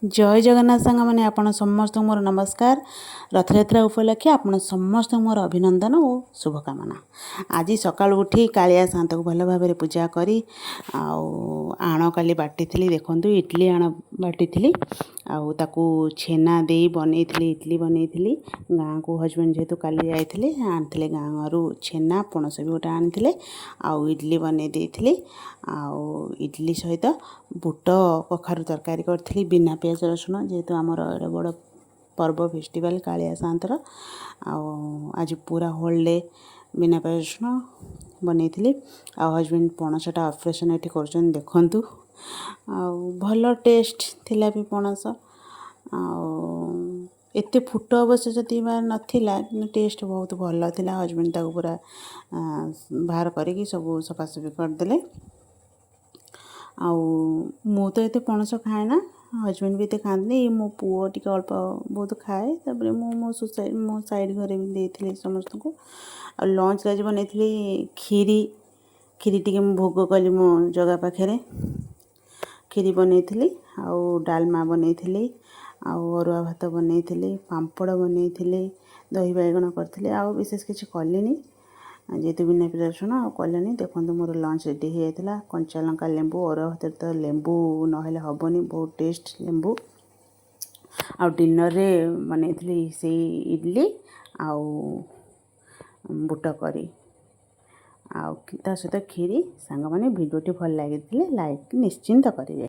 जय जगन्नाथ सांग मैंने आपण समस्त मोर नमस्कार। रथयात्रा उपलक्षे आपण समस्त मोर अभिनंदन और शुभकामना। आज सकाल उठी कालिया शांत को भल भाव पूजा करी आण काली बाटी थी देखु इडली आण बाटी थी ताकू छेना दे बनई इडली बनई गाँ को हजबैंड जेहेतु काली जाते आनी गाँव छेना पणस भी गोटे आनी आउ इडली बनई देती इडली सहित बुट कखारु तरकारी करी बिना पियाज रसुण जेहेतु आमर एडे बड़ पर्व फेस्टिवल कालिया साँतर आज पूरा होल डे बिना पियाज रसुण बनई हजबैंड पणसटा ऑपरेशन ये कर देखु भल टेस्ट थिला भी पणस एते फुट अवश्य जदि नाला कि टेस्ट बहुत भल थिला। हजबैंड ताको पूरा बाहर करी सब सफासफी करदे मु तो ये पणस खाए ना हजबैंड भी ये खाते मो पुओ टी अल्प बहुत खाए तापर मो साइड घरे भी देती समस्त को लंच आज बनई खीरी खीरी टी भोग कली मो जगह पाखे खीरी बनई डालमा बनई अरुआ भात बनई पांपड़ बनई दही बैगण करी विशेष किसी कलिनी जेहेतु बिना पियाज रसुण कलेनी देखो मोर लंच रेडी हो जाता कंचा लंका लेंबू अरुआ भात तो लेंबू नहेले हेनी बहुत टेस्ट लेंबू आ डिनर रे बनई से इडली आउ बुट करी आ सहित खीरी सांग मैंने भिडियोटी भल लगी लाइक निश्चिंत करेंगे।